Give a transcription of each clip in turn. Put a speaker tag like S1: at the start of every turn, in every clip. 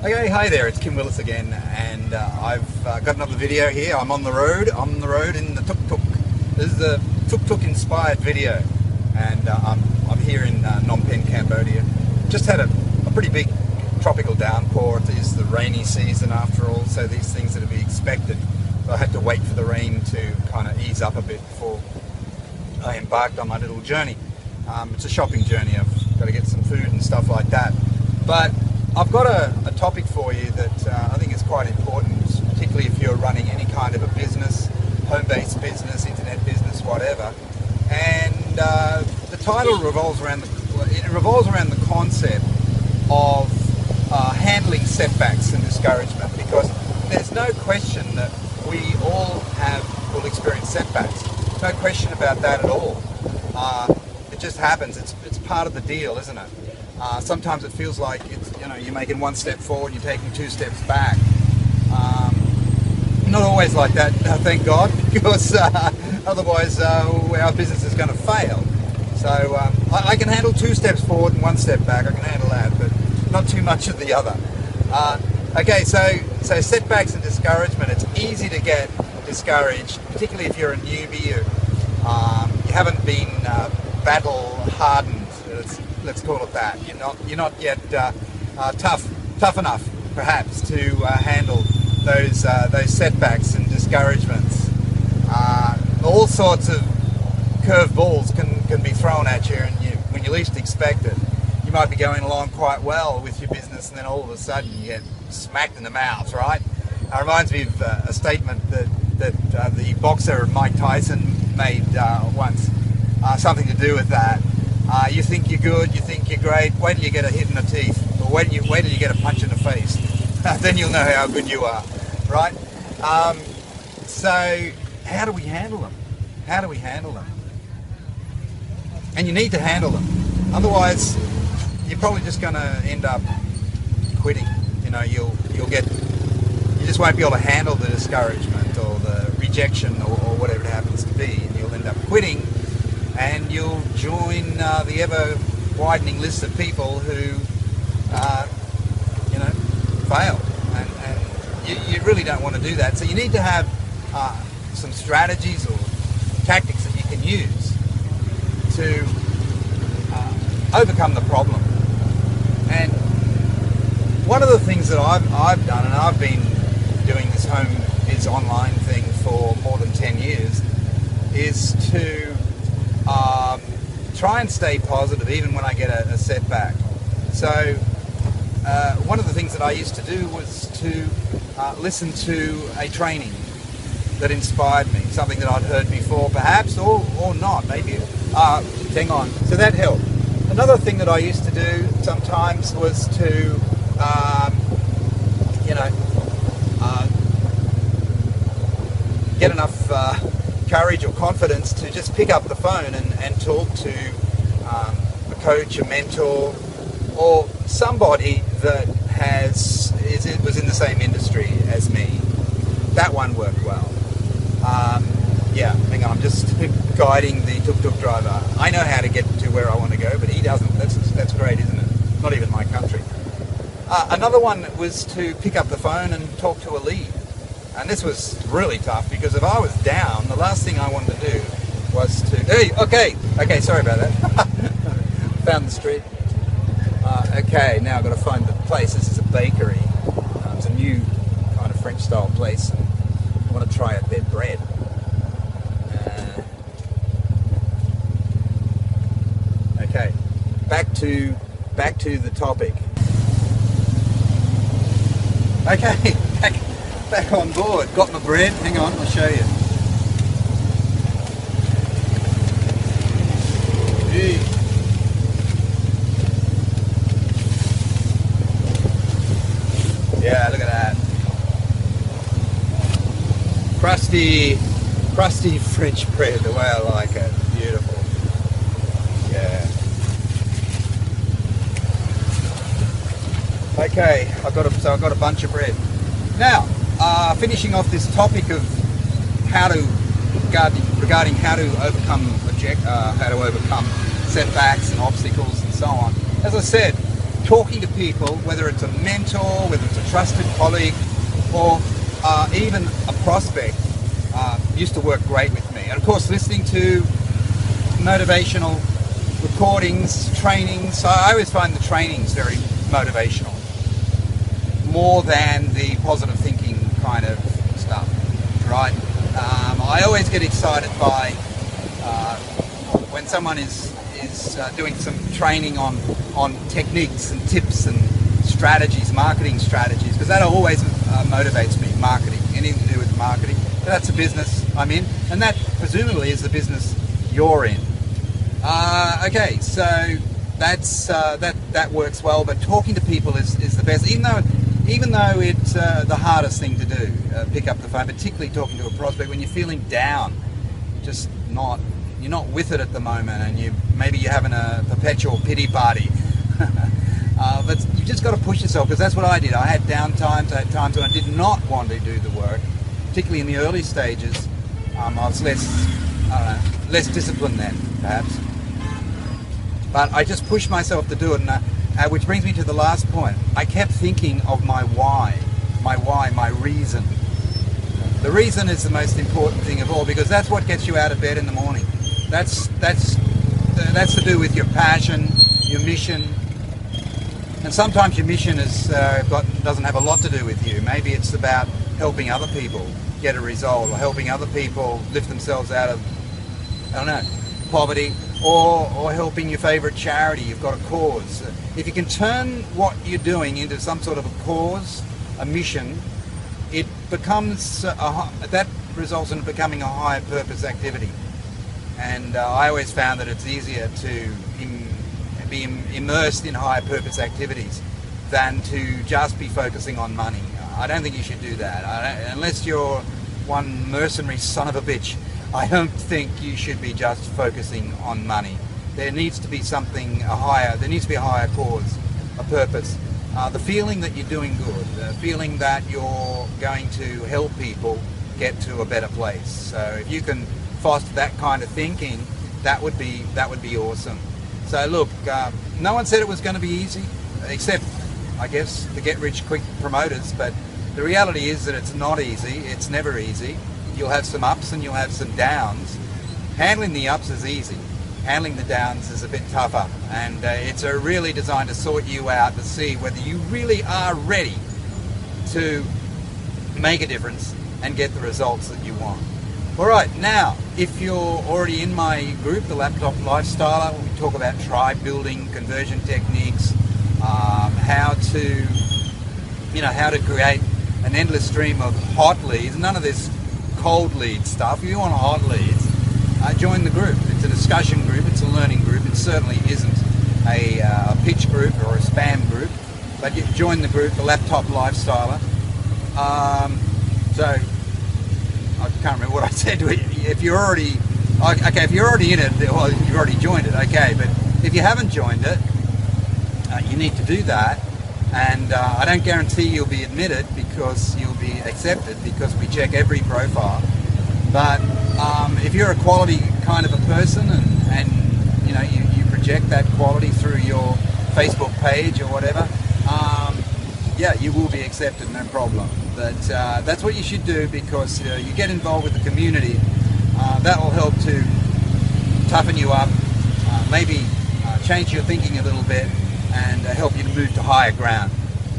S1: Okay, hi there, it's Kim Willis again, and I've got another video here. I'm on the road in the tuk-tuk. This is a tuk-tuk inspired video, and I'm here in Phnom Penh, Cambodia. Just had a pretty big tropical downpour. It is the rainy season after all, so these things are to be expected. So I had to wait for the rain to kind of ease up a bit before I embarked on my little journey. It's a shopping journey. I've got to get some food and stuff like that. But I've got a topic for you that I think is quite important, particularly if you're running any kind of a business, home-based business, internet business, whatever. And the title revolves around the concept of handling setbacks and discouragement, because there's no question that we all will experience setbacks. No question about that at all. It just happens. It's part of the deal, isn't it? Sometimes it feels like you're making one step forward, you're taking two steps back. Not always like that, thank God, because otherwise our business is going to fail. So I can handle two steps forward and one step back. I can handle that, but not too much of the other. Okay, so setbacks and discouragement. It's easy to get discouraged, particularly if you're a newbie. You haven't been battle hardened. Let's call it that. You're not yet tough enough, perhaps, to handle those setbacks and discouragements. All sorts of curveballs can be thrown at you, and when you least expect it. You might be going along quite well with your business, and then all of a sudden you get smacked in the mouth, right? It reminds me of a statement that the boxer Mike Tyson made once, something to do with that. You think you're good, you think you're great, wait till you get a hit in the teeth, or wait till you get a punch in the face. Then you'll know how good you are, right? So how do we handle them? How do we handle them? And you need to handle them. Otherwise, you're probably just going to end up quitting. You just won't be able to handle the discouragement or the rejection or whatever it happens to be, and you'll end up quitting. And you'll join the ever-widening list of people who, fail. And you really don't want to do that. So you need to have some strategies or tactics that you can use to overcome the problem. And one of the things that I've done, and I've been doing this home is online thing for more than 10 years, is to try and stay positive even when I get a setback. So one of the things that I used to do was to listen to a training that inspired me, something that I'd heard before perhaps, or not, maybe. Hang on, so that helped. Another thing that I used to do sometimes was to get enough courage or confidence to just pick up the phone and talk to a coach, a mentor, or somebody that was in the same industry as me. That one worked well. Yeah, hang on, I'm just guiding the tuk-tuk driver. I know how to get to where I want to go, but he doesn't. That's great, isn't it? Not even my country. Another one was to pick up the phone and talk to a lead. And this was really tough, because if I was down, the last thing I wanted to do was to... Hey, okay, sorry about that. Found the street. Okay, now I've got to find the place. This is a bakery. It's a new kind of French-style place. And I want to try out their bread. Okay, back to the topic. Okay, back on board. Got my bread. Hang on, I'll show you. Gee. Yeah, look at that. Crusty French bread, the way I like it. Beautiful. Yeah. Okay, I've got a bunch of bread. Now, finishing off this topic of regarding how to overcome setbacks and obstacles and so on. As I said, talking to people, whether it's a mentor, whether it's a trusted colleague, or even a prospect, used to work great with me. And of course, listening to motivational recordings, trainings. I always find the trainings very motivational, more than the positive thinking kind of stuff, right? I always get excited by when someone is doing some training on techniques and tips and strategies, marketing strategies, because that always motivates me. Marketing, anything to do with marketing. That's the business I'm in, and that presumably is the business you're in. Okay, so that's that works well, but talking to people is the best, even though it's the hardest thing to do. Pick up the phone, particularly talking to a prospect when you're feeling down, just you're not with it at the moment, and maybe you're having a perpetual pity party. But you just got to push yourself, because that's what I did. I had down times. I had times when I did not want to do the work, particularly in the early stages. I was less disciplined then, perhaps. But I just pushed myself to do it, and which brings me to the last point. I kept thinking of my why, my reason. The reason is the most important thing of all, because that's what gets you out of bed in the morning. That's to do with your passion, your mission. And sometimes your mission doesn't have a lot to do with you. Maybe it's about helping other people get a result, or helping other people lift themselves out of, I don't know, poverty, or helping your favourite charity. You've got a cause. If you can turn what you're doing into some sort of a cause, a mission, it becomes that results in it becoming a higher purpose activity. And I always found that it's easier to be immersed in higher purpose activities than to just be focusing on money. I don't think you should do that. Unless you're one mercenary son of a bitch, I don't think you should be just focusing on money. There needs to be there needs to be a higher cause, a purpose. The feeling that you're doing good, the feeling that you're going to help people get to a better place. So if you can foster that kind of thinking, that would be awesome. So look, no one said it was going to be easy, except, I guess, the get-rich-quick promoters, but the reality is that it's not easy. It's never easy. You'll have some ups and you'll have some downs. Handling the ups is easy. Handling the downs is a bit tougher, and it's really designed to sort you out, to see whether you really are ready to make a difference and get the results that you want. Alright, now, if you're already in my group, the Laptop Lifestyler, we talk about tribe building, conversion techniques, how to create an endless stream of hot leads, none of this cold lead stuff. If you want hot leads, join the group. It's a discussion group, it's a learning group. It certainly isn't a pitch group or a spam group, but you join the group, the Laptop Lifestyler. So I can't remember what I said to it. If you're already in it, well, you've already joined it, okay. But if you haven't joined it, you need to do that. And I don't guarantee you'll be admitted, because you'll be accepted, because we check every profile. But if you're a quality kind of a person, and you project that quality through your Facebook page or whatever, yeah, you will be accepted, no problem. But that's what you should do, because you get involved with the community. That will help to toughen you up, maybe change your thinking a little bit, and help you to move to higher ground.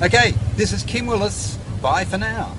S1: Okay, this is Kim Willis. Bye for now.